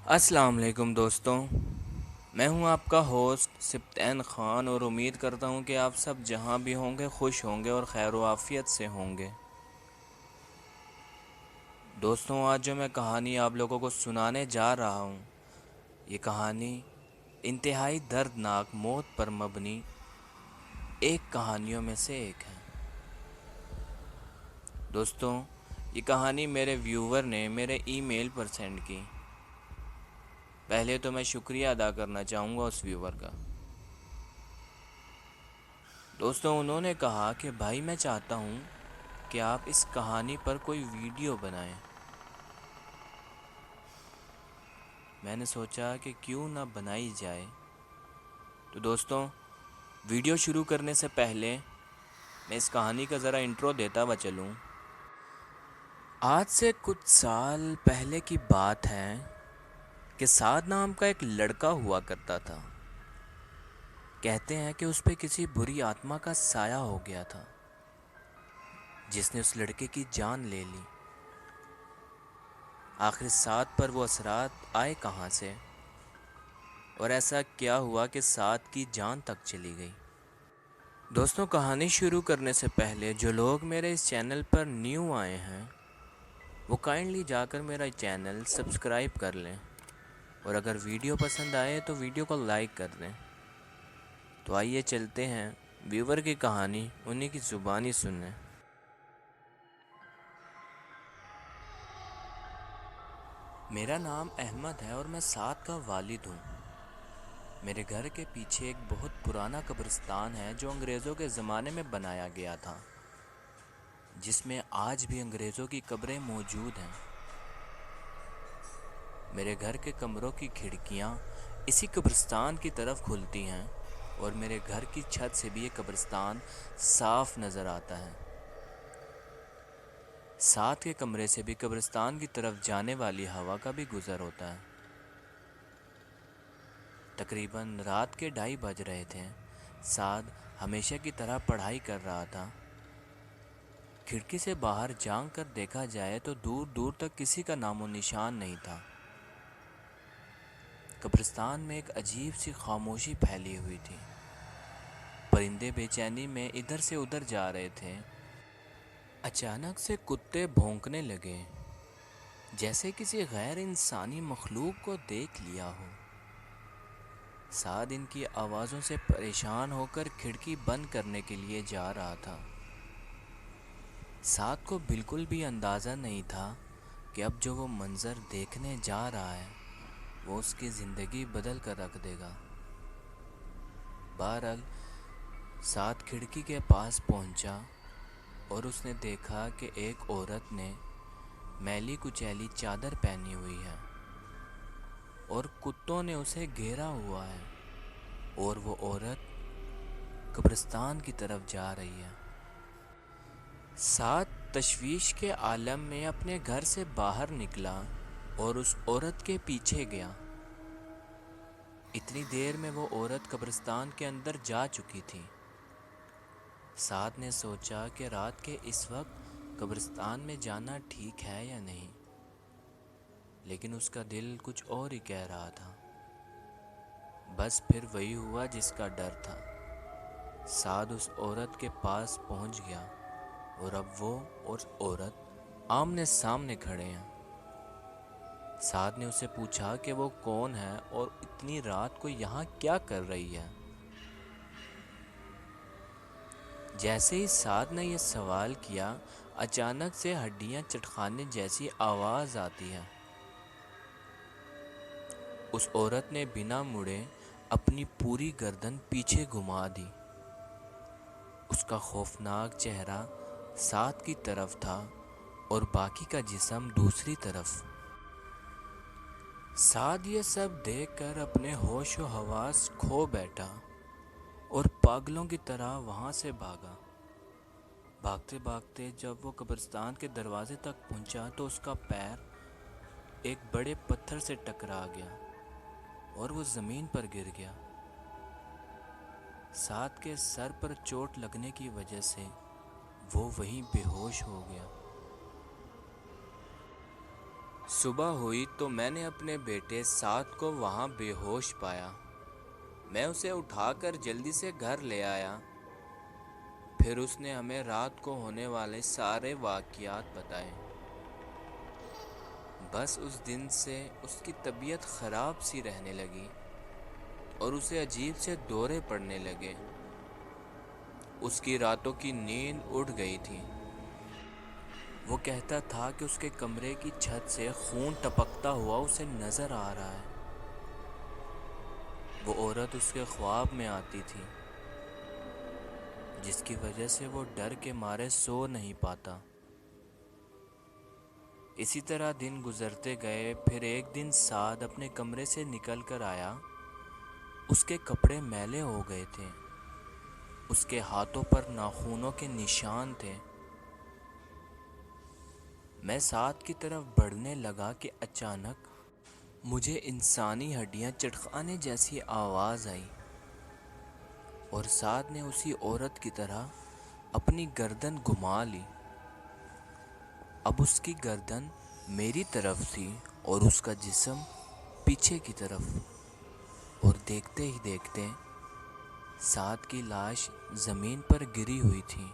السلام علیکم دوستوں، میں ہوں آپ کا ہوسٹ سبطین خان اور امید کرتا ہوں کہ آپ سب جہاں بھی ہوں گے خوش ہوں گے اور خیر و عافیت سے ہوں گے۔ دوستوں، آج جو میں کہانی آپ لوگوں کو سنانے جا رہا ہوں، یہ کہانی انتہائی دردناک موت پر مبنی ایک کہانیوں میں سے ایک ہے۔ دوستوں، یہ کہانی میرے ویور نے میرے ای میل پر سینڈ کی۔ پہلے تو میں شکریہ ادا کرنا چاہوں گا اس ویور کا۔ دوستوں، انہوں نے کہا کہ بھائی میں چاہتا ہوں کہ آپ اس کہانی پر کوئی ویڈیو بنائیں۔ میں نے سوچا کہ کیوں نہ بنائی جائے۔ تو دوستوں، ویڈیو شروع کرنے سے پہلے میں اس کہانی کا ذرا انٹرو دیتا ہوا چلوں۔ آج سے کچھ سال پہلے کی بات ہے کہ سعد نام کا ایک لڑکا ہوا کرتا تھا۔ کہتے ہیں کہ اس پہ کسی بری آتما کا سایہ ہو گیا تھا جس نے اس لڑکے کی جان لے لی۔ آخر سعد پر وہ اثرات آئے کہاں سے، اور ایسا کیا ہوا کہ سعد کی جان تک چلی گئی؟ دوستوں، کہانی شروع کرنے سے پہلے جو لوگ میرے اس چینل پر نیو آئے ہیں وہ کائنڈلی جا کر میرا چینل سبسکرائب کر لیں، اور اگر ویڈیو پسند آئے تو ویڈیو کو لائک کر دیں۔ تو آئیے چلتے ہیں ویور کی کہانی انہی کی زبانی سنیں۔ میرا نام احمد ہے اور میں سعد کا والد ہوں۔ میرے گھر کے پیچھے ایک بہت پرانا قبرستان ہے جو انگریزوں کے زمانے میں بنایا گیا تھا، جس میں آج بھی انگریزوں کی قبریں موجود ہیں۔ میرے گھر کے کمروں کی کھڑکیاں اسی قبرستان کی طرف کھلتی ہیں، اور میرے گھر کی چھت سے بھی یہ قبرستان صاف نظر آتا ہے۔ ساتھ کے کمرے سے بھی قبرستان کی طرف جانے والی ہوا کا بھی گزر ہوتا ہے۔ تقریباً رات کے 2:30 بج رہے تھے۔ سعد ہمیشہ کی طرح پڑھائی کر رہا تھا۔ کھڑکی سے باہر جھانک کر دیکھا جائے تو دور دور تک کسی کا نام و نشان نہیں تھا۔ قبرستان میں ایک عجیب سی خاموشی پھیلی ہوئی تھی۔ پرندے بے چینی میں ادھر سے ادھر جا رہے تھے۔ اچانک سے کتے بھونکنے لگے، جیسے کسی غیر انسانی مخلوق کو دیکھ لیا ہو۔ سعد ان کی آوازوں سے پریشان ہو کر کھڑکی بند کرنے کے لیے جا رہا تھا۔ سعد کو بالکل بھی اندازہ نہیں تھا کہ اب جو وہ منظر دیکھنے جا رہا ہے وہ اس کی زندگی بدل کر رکھ دے گا۔ بہرحال سعد کھڑکی کے پاس پہنچا اور اس نے دیکھا کہ ایک عورت نے میلی کچیلی چادر پہنی ہوئی ہے اور کتوں نے اسے گھیرا ہوا ہے، اور وہ عورت قبرستان کی طرف جا رہی ہے۔ سعد تشویش کے عالم میں اپنے گھر سے باہر نکلا اور اس عورت کے پیچھے گیا۔ اتنی دیر میں وہ عورت قبرستان کے اندر جا چکی تھی۔ سعد نے سوچا کہ رات کے اس وقت قبرستان میں جانا ٹھیک ہے یا نہیں، لیکن اس کا دل کچھ اور ہی کہہ رہا تھا۔ بس پھر وہی ہوا جس کا ڈر تھا۔ سعد اس عورت کے پاس پہنچ گیا اور اب وہ اور عورت آمنے سامنے کھڑے ہیں۔ سعد نے اسے پوچھا کہ وہ کون ہے اور اتنی رات کو یہاں کیا کر رہی ہے۔ جیسے ہی سعد نے یہ سوال کیا، اچانک سے ہڈیاں چٹخانے جیسی آواز آتی ہے۔ اس عورت نے بنا مڑے اپنی پوری گردن پیچھے گھما دی۔ اس کا خوفناک چہرہ سعد کی طرف تھا اور باقی کا جسم دوسری طرف۔ سعد یہ سب دیکھ کر اپنے ہوش و حواس کھو بیٹھا اور پاگلوں کی طرح وہاں سے بھاگا۔ بھاگتے بھاگتے جب وہ قبرستان کے دروازے تک پہنچا تو اس کا پیر ایک بڑے پتھر سے ٹکرا گیا اور وہ زمین پر گر گیا۔ سعد کے سر پر چوٹ لگنے کی وجہ سے وہ وہیں بے ہوش ہو گیا۔ صبح ہوئی تو میں نے اپنے بیٹے سعد کو وہاں بے ہوش پایا۔ میں اسے اٹھا کر جلدی سے گھر لے آیا۔ پھر اس نے ہمیں رات کو ہونے والے سارے واقعات بتائے۔ بس اس دن سے اس کی طبیعت خراب سی رہنے لگی اور اسے عجیب سے دورے پڑنے لگے۔ اس کی راتوں کی نیند اڑ گئی تھی۔ وہ کہتا تھا کہ اس کے کمرے کی چھت سے خون ٹپکتا ہوا اسے نظر آ رہا ہے۔ وہ عورت اس کے خواب میں آتی تھی، جس کی وجہ سے وہ ڈر کے مارے سو نہیں پاتا۔ اسی طرح دن گزرتے گئے۔ پھر ایک دن سعد اپنے کمرے سے نکل کر آیا۔ اس کے کپڑے میلے ہو گئے تھے۔ اس کے ہاتھوں پر ناخنوں کے نشان تھے۔ میں سعد کی طرف بڑھنے لگا کہ اچانک مجھے انسانی ہڈیاں چٹخانے جیسی آواز آئی اور سعد نے اسی عورت کی طرح اپنی گردن گھما لی۔ اب اس کی گردن میری طرف تھی اور اس کا جسم پیچھے کی طرف، اور دیکھتے ہی دیکھتے سعد کی لاش زمین پر گری ہوئی تھی۔